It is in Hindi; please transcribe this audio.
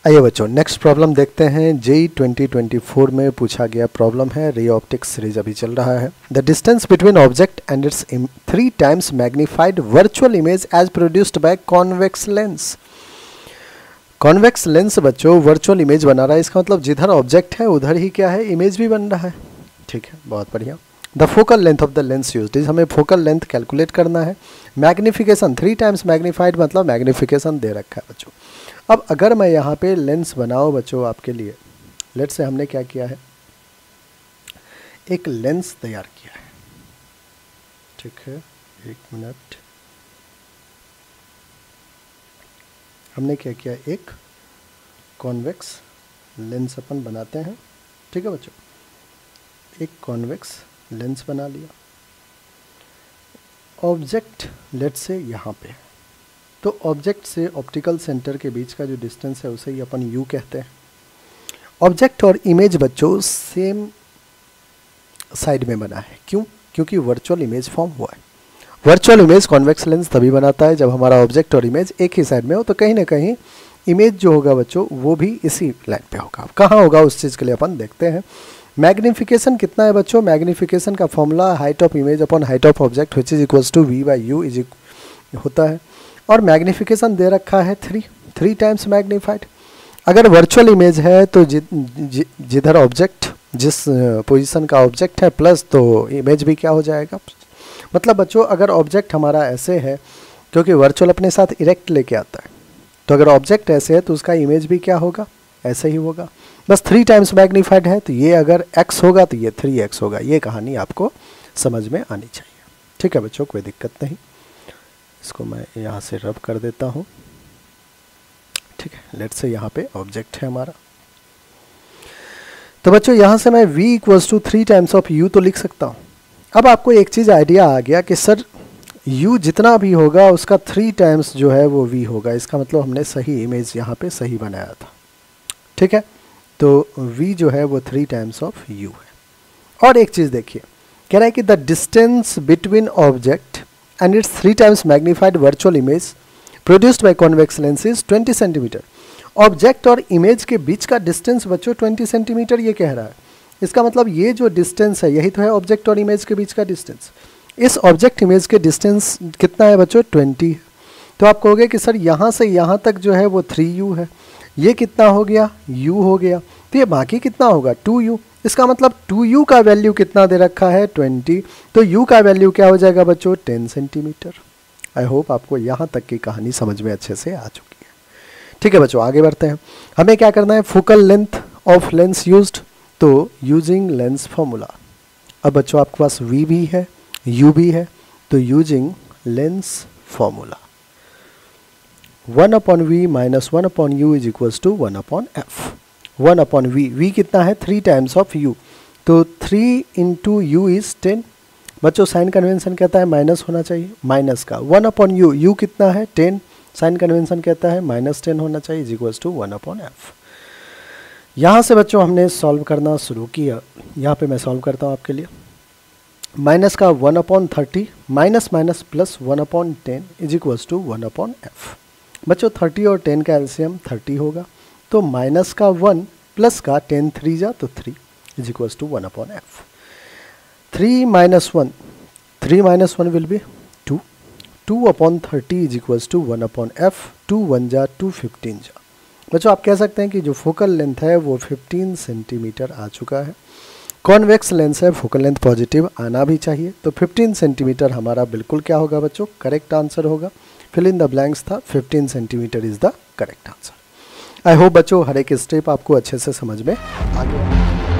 आइए बच्चों नेक्स्ट प्रॉब्लम देखते हैं। जेई 2024 में पूछा गया प्रॉब्लम है, रे ऑप्टिक्स सीरीज अभी चल रहा है। The distance between object and its 3 times magnified virtual image as produced by convex lens. Convex lens बच्चों वर्चुअल इमेज बना रहा है, इसका मतलब जिधर ऑब्जेक्ट है उधर ही क्या है, इमेज भी बन रहा है। ठीक है, बहुत बढ़िया। The focal length of the lens used, हमें फोकल लेंथ कैलकुलेट करना है। मैग्निफिकेशन 3 टाइम्स मैग्नीफाइड मतलब मैग्निफिकेशन दे रखा है बच्चों। अब अगर मैं यहाँ पे लेंस बनाऊँ बच्चों आपके लिए, लेट से हमने क्या किया है, एक लेंस तैयार किया है। ठीक है, एक मिनट, हमने क्या किया, एक कॉन्वेक्स लेंस अपन बनाते हैं। ठीक है बच्चों, एक कॉन्वेक्स लेंस बना लिया। ऑब्जेक्ट लेट से यहाँ पे, तो ऑब्जेक्ट से ऑप्टिकल सेंटर के बीच का जो डिस्टेंस है उसे ही अपन यू कहते हैं। ऑब्जेक्ट और इमेज बच्चों सेम साइड में बना है, क्यों? क्योंकि वर्चुअल इमेज फॉर्म हुआ है। वर्चुअल इमेज कॉन्वेक्स लेंस तभी बनाता है जब हमारा ऑब्जेक्ट और इमेज एक ही साइड में हो, तो कहीं ना कहीं इमेज जो होगा बच्चों वो भी इसी लाइन पे होगा। कहाँ होगा उस चीज़ के लिए अपन देखते हैं। मैग्निफिकेशन कितना है बच्चों? मैग्निफिकेशन का formula height of image upon height of object which is equals to v by u is होता है। और मैग्निफिकेशन दे रखा है 3 टाइम्स मैग्नीफाइड। अगर वर्चुअल इमेज है तो जिधर ऑब्जेक्ट जिस पोजीशन का ऑब्जेक्ट है प्लस तो इमेज भी क्या हो जाएगा। मतलब बच्चों अगर ऑब्जेक्ट हमारा ऐसे है, क्योंकि वर्चुअल अपने साथ इरेक्ट लेके आता है, तो अगर ऑब्जेक्ट ऐसे है तो उसका इमेज भी क्या होगा, ऐसे ही होगा। बस 3 टाइम्स मैग्नीफाइड है, तो ये अगर x होगा तो ये 3x होगा। ये कहानी आपको समझ में आनी चाहिए। ठीक है बच्चों, कोई दिक्कत नहीं। इसको मैं यहाँ से रब कर देता हूँ। ठीक है, लेट से यहाँ पे ऑब्जेक्ट है हमारा, तो बच्चों यहाँ से मैं v equals to 3 times of u तो लिख सकता हूँ। अब आपको एक चीज़ आइडिया आ गया कि सर u जितना भी होगा उसका 3 टाइम्स जो है वो v होगा। इसका मतलब हमने सही इमेज यहाँ पे सही बनाया था। ठीक है, तो v जो है वो 3 टाइम्स ऑफ u है। और एक चीज़ देखिए, कह रहा है कि the distance between object and its 3 times magnified virtual image produced by convex lens is 20 centimetre. Object और इमेज के बीच का डिस्टेंस बच्चों 20 सेंटीमीटर ये कह रहा है। इसका मतलब ये जो डिस्टेंस है यही तो है ऑब्जेक्ट और इमेज के बीच का डिस्टेंस। इस ऑब्जेक्ट इमेज के डिस्टेंस कितना है बच्चों, 20 है। तो आप कहोगे कि सर यहाँ से यहाँ तक जो है वो 3u है, ये कितना हो गया, u हो गया, तो ये बाकी कितना होगा, 2u। इसका मतलब 2u का वैल्यू कितना दे रखा है, 20, तो u का वैल्यू क्या हो जाएगा बच्चों, 10 सेंटीमीटर। आई होप आपको यहाँ तक की कहानी समझ में अच्छे से आ चुकी है। ठीक है बच्चों, आगे बढ़ते हैं। हमें क्या करना है, focal length of lens used, तो यूजिंग लेंस फॉर्मूला। अब बच्चों आपके पास v भी है, u भी है, तो using lens formula 1/v minus 1/u is equals to 1/f। 1/v, v कितना है, 3 टाइम्स ऑफ u, तो 3 इंटू यू इज 10। बच्चों साइन कन्वेंशन कहता है माइनस होना चाहिए, माइनस का 1/u, u कितना है 10, साइन कन्वेंशन कहता है -10 होना चाहिए इज इक्वल्स टू 1/f। यहाँ से बच्चों हमने सॉल्व करना शुरू किया। यहाँ पे मैं सॉल्व करता हूँ आपके लिए। माइनस का 1/30 minus minus plus 1/10 is equals to 1/f। बच्चों 30 और 10 का एलसीएम 30 होगा, तो माइनस का 1 प्लस का 10 3 जा तो 3 is equals to 1/f। 3 minus 1 will be 2, 2/30 is equals to 1/f। 2 1 जा 2 15 जा। बच्चों आप कह सकते हैं कि जो फोकल लेंथ है वो 15 सेंटीमीटर आ चुका है। कॉन्वेक्स लेंस है, फोकल लेंथ पॉजिटिव आना भी चाहिए, तो 15 सेंटीमीटर हमारा बिल्कुल क्या होगा बच्चों, करेक्ट आंसर होगा। फिल इन द ब्लैंक्स था, 15 centimetre is the correct answer. I hope बच्चों हर एक स्टेप आपको अच्छे से समझ में आ गया।